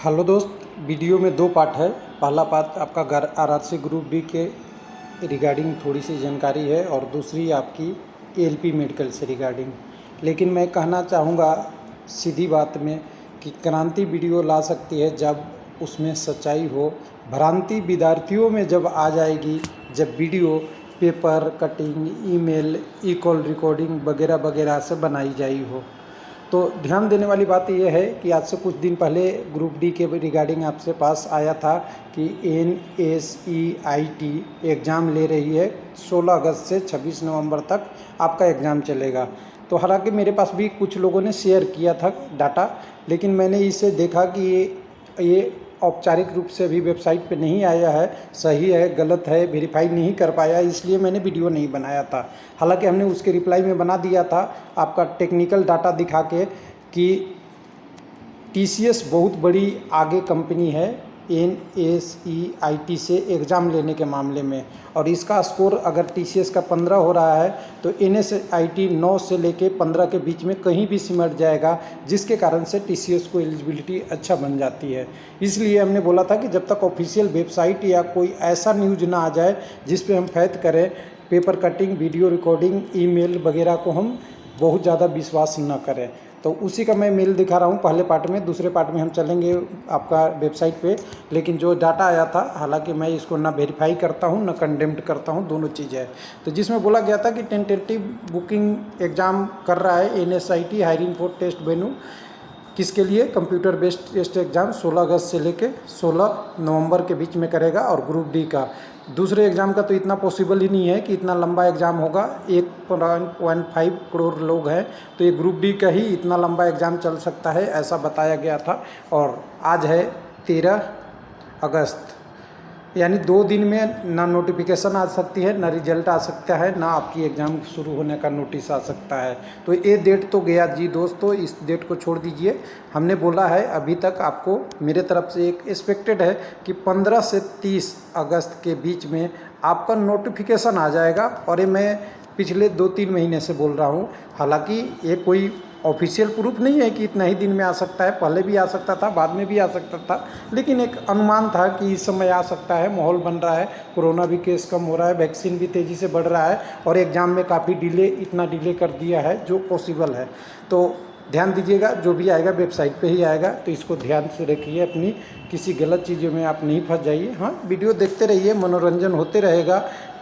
Hello दोस्त, video में दो पार्ट है। पहला पार्ट आपका आरआरसी ग्रुप डी के रिगार्डिंग थोड़ी सी जानकारी है और दूसरी आपकी एएलपी मेडिकल से रिगार्डिंग। लेकिन मैं कहना चाहूँगा सीधी बात में कि क्रांति वीडियो ला सकती है जब उसमें सच्चाई हो। भ्रांति विद्यार्थियों में जब आ जाएगी, जब वीडियो पेपर कटिंग, ईमेल, ई कॉल रिकॉर्डिंग वगैरह वगैरह से बनाई जाई हो। तो ध्यान देने वाली बात यह है कि आज से कुछ दिन पहले ग्रुप डी के रिगार्डिंग आपसे पास आया था कि NSEIT एग्ज़ाम ले रही है। 16 अगस्त से 26 नवंबर तक आपका एग्ज़ाम चलेगा। तो हालांकि मेरे पास भी कुछ लोगों ने शेयर किया था डाटा, लेकिन मैंने इसे देखा कि ये औपचारिक रूप से अभी वेबसाइट पे नहीं आया है, सही है गलत है वेरीफाई नहीं कर पाया, इसलिए मैंने वीडियो नहीं बनाया था। हालांकि हमने उसके रिप्लाई में बना दिया था आपका टेक्निकल डाटा दिखा के कि TCS बहुत बड़ी आगे कंपनी है NSEIT से एग्ज़ाम लेने के मामले में, और इसका स्कोर अगर TCS का 15 हो रहा है तो NSEIT 9 से लेके 15 के बीच में कहीं भी सिमट जाएगा, जिसके कारण से TCS को एलिजिबिलिटी अच्छा बन जाती है। इसलिए हमने बोला था कि जब तक ऑफिशियल वेबसाइट या कोई ऐसा न्यूज ना आ जाए जिस पे हम फैद करें, paper cutting, video recording, email वगैरह को हम बहुत ज़्यादा विश्वास न करें। तो उसी का मैं मेल दिखा रहा हूँ पहले पार्ट में। दूसरे पार्ट में हम चलेंगे आपका वेबसाइट पे। लेकिन जो डाटा आया था, हालांकि मैं इसको ना वेरीफाई करता हूँ ना कंडेम्ड करता हूँ, दोनों चीज़ है। तो जिसमें बोला गया था कि टेंटेटिव बुकिंग एग्ज़ाम कर रहा है NSIT hiring for test venue, किसके लिए? कंप्यूटर बेस्ड टेस्ट एग्ज़ाम 16 अगस्त से लेके 16 नवंबर के बीच में करेगा। और ग्रुप डी का दूसरे एग्ज़ाम का तो इतना पॉसिबल ही नहीं है कि इतना लंबा एग्ज़ाम होगा। 1.5 करोड़ लोग हैं, तो ये ग्रुप डी का ही इतना लंबा एग्ज़ाम चल सकता है, ऐसा बताया गया था। और आज है 13 अगस्त, यानी 2 दिन में ना नोटिफिकेशन आ सकती है, ना रिजल्ट आ सकता है, ना आपकी एग्ज़ाम शुरू होने का नोटिस आ सकता है। तो ये डेट तो गया जी दोस्तों, इस डेट को छोड़ दीजिए। हमने बोला है अभी तक आपको मेरे तरफ से एक एक्सपेक्टेड है कि 15 से 30 अगस्त के बीच में आपका नोटिफिकेशन आ जाएगा। और ये मैं पिछले 2-3 महीने से बोल रहा हूँ। हालांकि ये कोई ऑफिशियल प्रूफ नहीं है कि इतना ही दिन में आ सकता है, पहले भी आ सकता था, बाद में भी आ सकता था, लेकिन एक अनुमान था कि इस समय आ सकता है। माहौल बन रहा है, कोरोना भी केस कम हो रहा है, वैक्सीन भी तेज़ी से बढ़ रहा है, और एग्ज़ाम में काफ़ी इतना डिले कर दिया है जो पॉसिबल है। तो ध्यान दीजिएगा, जो भी आएगा वेबसाइट पे ही आएगा, तो इसको ध्यान से रखिए, अपनी किसी गलत चीज़ों में आप नहीं फंस जाइए। हाँ, वीडियो देखते रहिए, मनोरंजन होते रहेगा।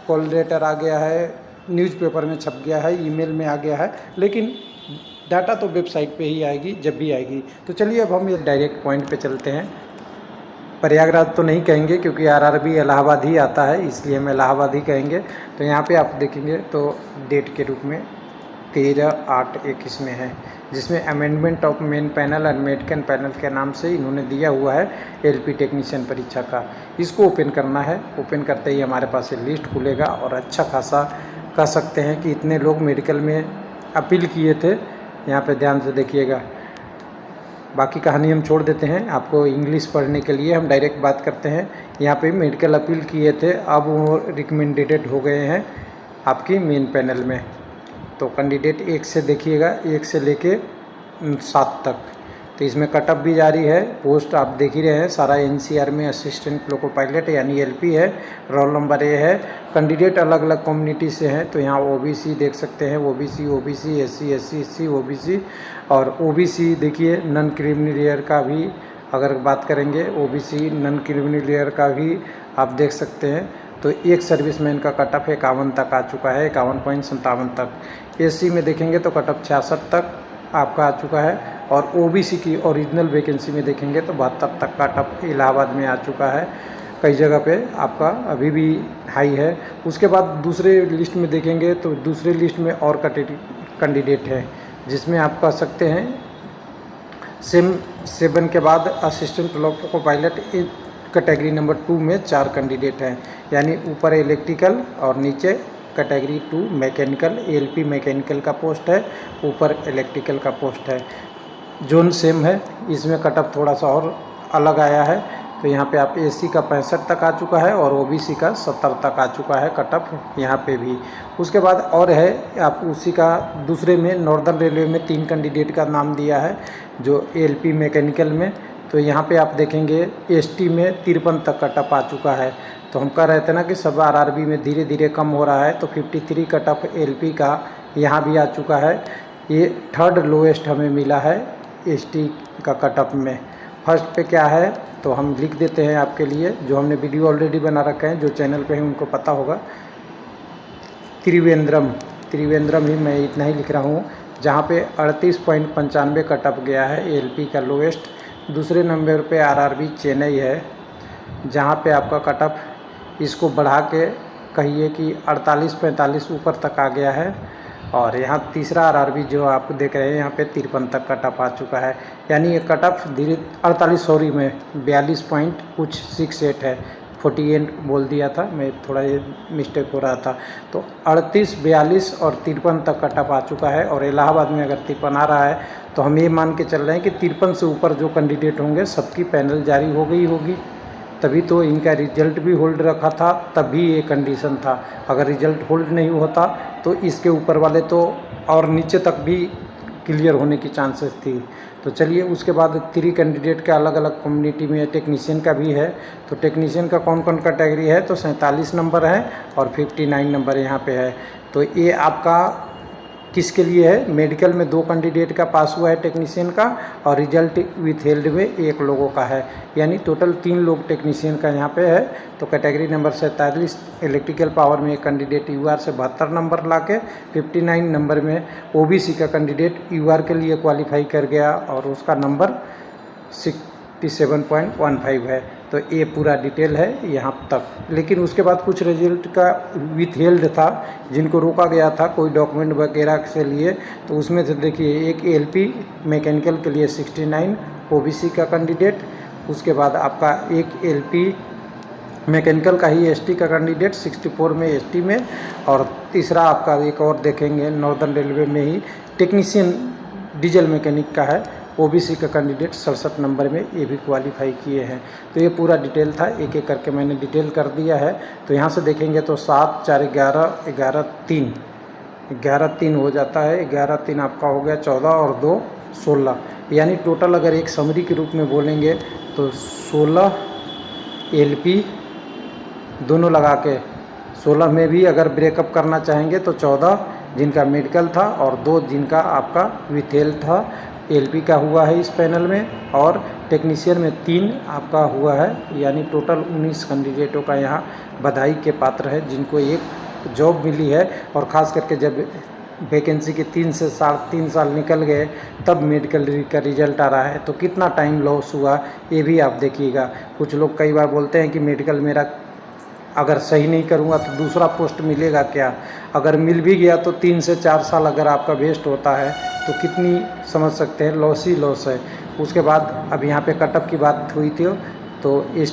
कॉल लेटर आ गया है, न्यूज़पेपर में छप गया है, ईमेल में आ गया है, लेकिन डाटा तो वेबसाइट पे ही आएगी जब भी आएगी। तो चलिए अब हम ये डायरेक्ट पॉइंट पे चलते हैं। प्रयागराज तो नहीं कहेंगे क्योंकि RRB इलाहाबाद ही आता है, इसलिए हम इलाहाबाद ही कहेंगे। तो यहाँ पे आप देखेंगे तो डेट के रूप में 13/8/21 में है, जिसमें amendment of main panel and medical panel के नाम से इन्होंने दिया हुआ है LP टेक्नीशियन परीक्षा का। इसको ओपन करना है। ओपन करते ही हमारे पास ये लिस्ट खुलेगा, और अच्छा खासा कह सकते हैं कि इतने लोग मेडिकल में अपील किए थे। यहाँ पे ध्यान से देखिएगा, बाकी कहानी हम छोड़ देते हैं आपको इंग्लिश पढ़ने के लिए। हम डायरेक्ट बात करते हैं। यहाँ पे मेडिकल अपील किए थे, अब वो रिकमेंडेड हो गए हैं आपकी मेन पैनल में। तो कैंडिडेट 1 से देखिएगा, 1 से लेके 7 तक। तो इसमें कटअप भी जारी है। पोस्ट आप देख ही रहे हैं, सारा NCR में असिस्टेंट लोको पायलट यानी LP है। रोल नंबर ये है। कैंडिडेट अलग अलग कम्युनिटी से हैं, तो यहाँ OBC देख सकते हैं, OBC SC SC SC OBC, और OBC देखिए नॉन क्रिमिनल लेयर का भी अगर बात करेंगे, OBC नॉन क्रिमिनल लेयर का भी आप देख सकते हैं। तो एक सर्विसमैन का कटअप 51 तक आ चुका है, 51.57 तक। SC में देखेंगे तो कटअप 66 तक आपका आ चुका है, और OBC की ओरिजिनल वैकेंसी में देखेंगे तो 72 तक का कटअप इलाहाबाद में आ चुका है। कई जगह पे आपका अभी भी हाई है। उसके बाद दूसरे लिस्ट में देखेंगे तो दूसरे लिस्ट में और कैंडिडेट है, जिसमें आप कह सकते हैं सेम 7 के बाद assistant loco pilot category number 2 में 4 कैंडिडेट हैं, यानी ऊपर इलेक्ट्रिकल और नीचे कैटेगरी 2 मैकेनिकल। LP मैकेनिकल का पोस्ट है, ऊपर इलेक्ट्रिकल का पोस्ट है। जोन सेम है, इसमें कटअप थोड़ा सा और अलग आया है। तो यहाँ पे आप SC का 65 तक आ चुका है, और OBC का 70 तक आ चुका है कटअप यहाँ पे भी। उसके बाद और है आप उसी का दूसरे में नॉर्दर्न रेलवे में 3 कैंडिडेट का नाम दिया है, जो LP मैकेनिकल में तो यहाँ पे आप देखेंगे एसटी में 53 तक कट ऑफ आ चुका है। तो हम कह रहे थे ना कि सब आरआरबी में धीरे धीरे कम हो रहा है, तो 53 कट ऑफ एलपी का यहाँ भी आ चुका है। ये थर्ड लोएस्ट हमें मिला है एसटी का कट ऑफ में। फर्स्ट पे क्या है तो हम लिख देते हैं आपके लिए, जो हमने वीडियो ऑलरेडी बना रखे हैं, जो चैनल पे हैं उनको पता होगा। त्रिवेंद्रम ही मैं इतना ही लिख रहा हूँ, जहाँ पे 38.95 कट ऑफ गया है एलपी का लोएस्ट। दूसरे नंबर पे आरआरबी चेन्नई है, जहाँ पे आपका कट ऑफ इसको बढ़ा के कहिए कि 48-45 ऊपर तक आ गया है। और यहाँ तीसरा आरआरबी जो आप देख रहे हैं यहाँ पे 53 तक कट ऑफ आ चुका है। यानी ये कट ऑफ धीरे 42 है, 48 बोल दिया था मैं, थोड़ा ये मिस्टेक हो रहा था। तो 38, 42 और 53 तक कट ऑफ आ चुका है। और इलाहाबाद में अगर 53 आ रहा है तो हम ये मान के चल रहे हैं कि 53 से ऊपर जो कैंडिडेट होंगे सबकी पैनल जारी हो गई होगी, तभी तो इनका रिजल्ट भी होल्ड रखा था, तभी ये कंडीशन था। अगर रिजल्ट होल्ड नहीं होता तो इसके ऊपर वाले तो और नीचे तक भी क्लियर होने की चांसेस थी। तो चलिए उसके बाद 3 कैंडिडेट का अलग अलग कम्युनिटी में टेक्नीशियन का भी है। तो टेक्नीशियन का कौन कौन कैटेगरी है तो 47 नंबर है और 59 नंबर यहाँ पे है। तो ये आपका किसके लिए है, मेडिकल में 2 कैंडिडेट का पास हुआ है टेक्नीशियन का, और रिजल्ट विथ हेल्ड में 1 लोगों का है, यानी टोटल 3 लोग टेक्नीशियन का यहाँ पे है। तो कैटेगरी नंबर 47 इलेक्ट्रिकल पावर में एक कैंडिडेट यूआर से 72 नंबर लाके 59 नंबर में ओबीसी का कैंडिडेट यूआर के लिए क्वालिफाई कर गया और उसका नंबर 67.15 है। तो ये पूरा डिटेल है यहाँ तक। लेकिन उसके बाद कुछ रिजल्ट का विथ हेल्ड था, जिनको रोका गया था कोई डॉक्यूमेंट वगैरह से लिए। तो उसमें से देखिए एक एलपी मैकेनिकल के लिए 69 ओबीसी का कैंडिडेट, उसके बाद आपका एक एलपी मैकेनिकल का ही एसटी का कैंडिडेट 64 में एसटी में, और तीसरा आपका एक और देखेंगे नॉर्दर्न रेलवे में ही टेक्नीशियन डीजल मैकेनिक का है, ओबीसी का कैंडिडेट 67 नंबर में ये भी क्वालिफाई किए हैं। तो ये पूरा डिटेल था, एक एक करके मैंने डिटेल कर दिया है। तो यहाँ से देखेंगे तो 7, 4, 11, 3 हो जाता है। 11, 3 आपका हो गया 14 और 2, 16, यानी टोटल अगर एक समरी के रूप में बोलेंगे तो 16 एलपी दोनों लगा के 16 में भी अगर ब्रेकअप करना चाहेंगे तो 14 जिनका मेडिकल था और 2 जिनका आपका विथ हेल्थ था एलपी का हुआ है इस पैनल में, और टेक्नीशियन में 3 आपका हुआ है। यानी टोटल 19 कैंडिडेटों का यहाँ बधाई के पात्र है जिनको एक जॉब मिली है। और ख़ास करके जब वैकेंसी के 3 से 3.5 साल निकल गए तब मेडिकल का रिजल्ट आ रहा है, तो कितना टाइम लॉस हुआ ये भी आप देखिएगा। कुछ लोग कई बार बोलते हैं कि मेडिकल मेरा अगर सही नहीं करूँगा तो दूसरा पोस्ट मिलेगा क्या। अगर मिल भी गया तो 3 से 4 साल अगर आपका वेस्ट होता है तो कितनी समझ सकते हैं, लॉस ही लॉस है। उसके बाद अब यहाँ पे कटअप की बात हुई थी तो इस